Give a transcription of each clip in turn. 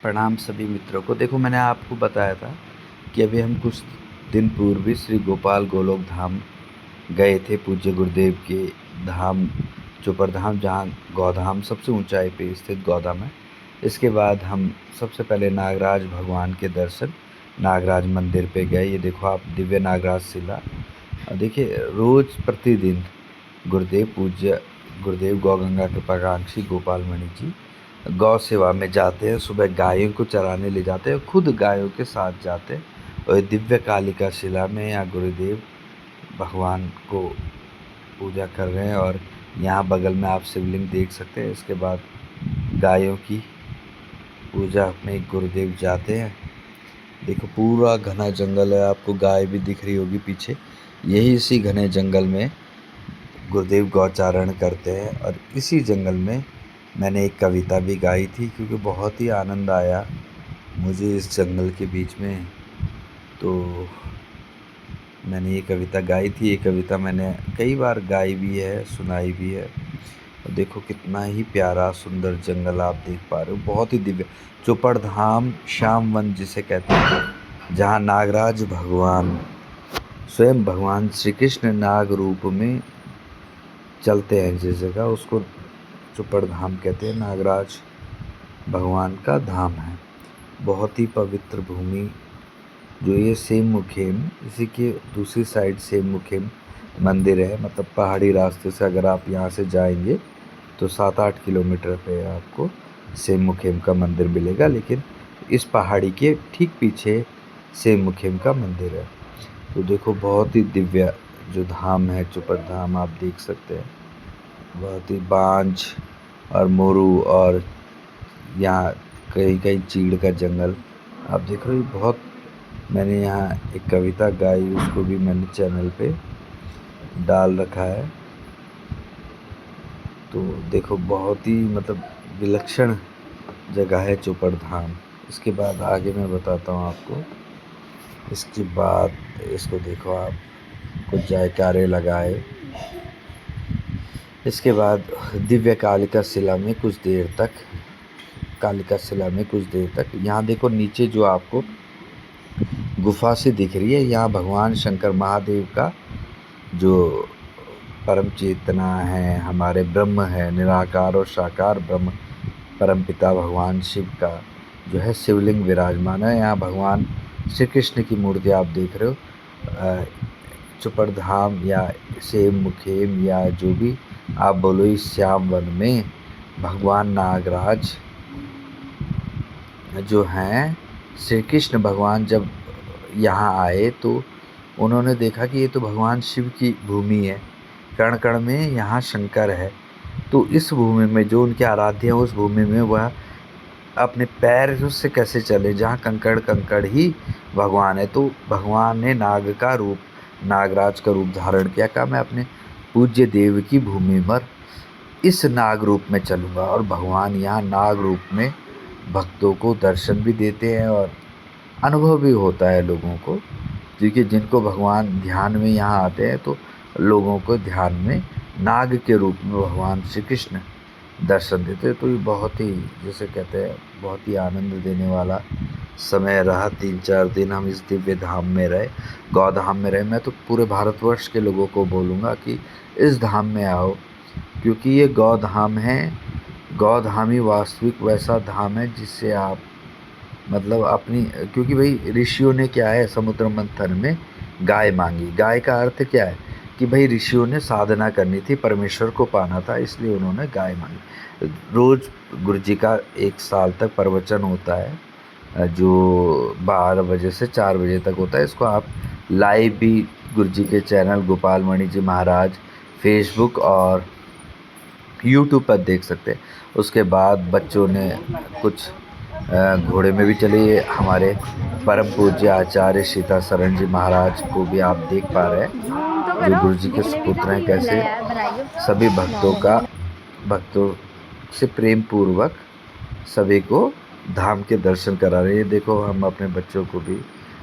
प्रणाम सभी मित्रों को। देखो, मैंने आपको बताया था कि अभी हम कुछ दिन पूर्व ही श्री गोपाल गोलोक धाम गए थे, पूज्य गुरुदेव के धाम चोपड़धाम, जहाँ गौधाम सबसे ऊंचाई पे स्थित गौधाम है। इसके बाद हम सबसे पहले नागराज भगवान के दर्शन नागराज मंदिर पे गए। ये देखो आप, दिव्य नागराज शिला। और देखिए, रोज़ प्रतिदिन पूज्य गुरुदेव गौ गंगा कृपाकांक्षी गोपाल मणि जी गौ सेवा में जाते हैं। सुबह गायों को चराने ले जाते हैं, खुद गायों के साथ जाते हैं। और दिव्य कालिका शिला में यहाँ गुरुदेव भगवान को पूजा कर रहे हैं। और यहाँ बगल में आप शिवलिंग देख सकते हैं। इसके बाद गायों की पूजा में गुरुदेव जाते हैं। देखो, पूरा घना जंगल है, आपको गाय भी दिख रही होगी पीछे। यही इसी घने जंगल में गुरुदेव गौचारण करते हैं। और इसी जंगल में मैंने एक कविता भी गाई थी, क्योंकि बहुत ही आनंद आया मुझे इस जंगल के बीच में। तो मैंने ये कविता गाई थी। ये कविता मैंने कई बार गाई भी है, सुनाई भी है। और देखो, कितना ही प्यारा सुंदर जंगल आप देख पा रहे हो, बहुत ही दिव्य। चोपड़धाम श्याम वन जिसे कहते हैं, जहाँ नागराज भगवान स्वयं भगवान श्री कृष्ण नाग रूप में चलते हैं, जिस जगह उसको चोपड़धाम कहते हैं। नागराज भगवान का धाम है, बहुत ही पवित्र भूमि। जो ये सेम मुखेम, इसी के दूसरी साइड सेम मुखेम मंदिर है। मतलब पहाड़ी रास्ते से अगर आप यहाँ से जाएंगे तो 7-8 किलोमीटर पे आपको सेम मुखेम का मंदिर मिलेगा। लेकिन इस पहाड़ी के ठीक पीछे सेम मुखेम का मंदिर है। तो देखो, बहुत ही दिव्य जो धाम है चोपड़धाम, आप देख सकते हैं। बहुत ही बांझ और मोरू, और यहाँ कहीं कहीं चीड़ का जंगल आप देख रहे हो। बहुत मैंने यहाँ एक कविता गाई, उसको भी मैंने चैनल पे डाल रखा है। तो देखो, बहुत ही मतलब विलक्षण जगह है चोपड़धाम। इसके बाद आगे मैं बताता हूँ आपको। इसके बाद इसको देखो आप, कुछ जयकारे लगाए। इसके बाद दिव्य कालिका शिला में कुछ देर तक यहाँ देखो, नीचे जो आपको गुफा से दिख रही है, यहाँ भगवान शंकर महादेव का जो परम चेतना है, हमारे ब्रह्म है, निराकार और साकार ब्रह्म परम पिता भगवान शिव का जो है शिवलिंग विराजमान है। यहाँ भगवान श्री कृष्ण की मूर्ति आप देख रहे हो। चोपड़धाम या सेम मुखेम या जो भी आप बोलो, इस श्याम वन में भगवान नागराज जो हैं, श्री कृष्ण भगवान जब यहाँ आए तो उन्होंने देखा कि ये तो भगवान शिव की भूमि है, कण कण में यहाँ शंकर है। तो इस भूमि में जो उनके आराध्य हैं, उस भूमि में वह अपने पैर से कैसे चले, जहाँ कंकड़ कंकड़ ही भगवान है। तो भगवान ने नागराज का रूप धारण किया। कहा, मैं अपने पूज्य देव की भूमि पर इस नाग रूप में चलूँगा। और भगवान यहाँ नाग रूप में भक्तों को दर्शन भी देते हैं और अनुभव भी होता है लोगों को, क्योंकि जिनको भगवान ध्यान में यहाँ आते हैं तो लोगों को ध्यान में नाग के रूप में भगवान श्री कृष्ण दर्शन देते हैं। तो ये बहुत ही, जैसे कहते हैं, बहुत ही आनंद देने वाला समय रहा। 3-4 दिन हम इस दिव्य धाम में रहे, गौधाम में रहे। मैं तो पूरे भारतवर्ष के लोगों को बोलूँगा कि इस धाम में आओ, क्योंकि ये गौधाम है। गौधाम ही वास्तविक वैसा धाम है जिससे आप मतलब अपनी, क्योंकि भाई ऋषियों ने क्या है, समुद्र मंथन में गाय मांगी। गाय का अर्थ क्या है कि भाई ऋषियों ने साधना करनी थी, परमेश्वर को पाना था, इसलिए उन्होंने गाय मांगी। रोज़ गुरु जी का 1 साल तक प्रवचन होता है, जो 12 बजे से 4 बजे तक होता है। इसको आप लाइव भी गुरु जी के चैनल गोपाल मणि जी महाराज फेसबुक और यूट्यूब पर देख सकते हैं। उसके बाद बच्चों ने कुछ घोड़े में भी चले। हमारे परम पूज्य आचार्य सीता शरण जी महाराज को भी आप देख पा रहे हैं, जो गुरु जी के सुपुत्र हैं, कैसे सभी भक्तों से प्रेम पूर्वक सभी को धाम के दर्शन करा रहे हैं। देखो, हम अपने बच्चों को भी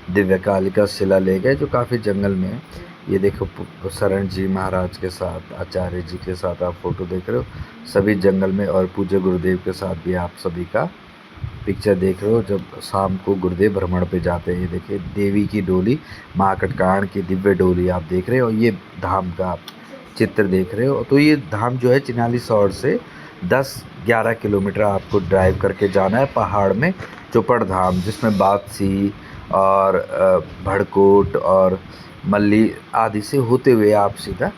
दिव्य कालिका शिला ले गए, जो काफ़ी जंगल में है। ये देखो, शरण जी महाराज के साथ, आचार्य जी के साथ आप फोटो देख रहे हो, सभी जंगल में। और पूज्य गुरुदेव के साथ भी आप सभी का पिक्चर देख रहे हो जब शाम को गुरुदेव भ्रमण पे जाते हैं। देखिए देवी की डोली, माँ कटकाण की दिव्य डोली आप देख रहे हो, ये धाम का आप चित्र देख रहे हो। तो ये धाम जो है चिन्हालीसौड़ से 10-11 किलोमीटर आपको ड्राइव करके जाना है पहाड़ में चोपड़ धाम, जिसमें बागसी और भड़कोट और मल्ली आदि से होते हुए आप सीधा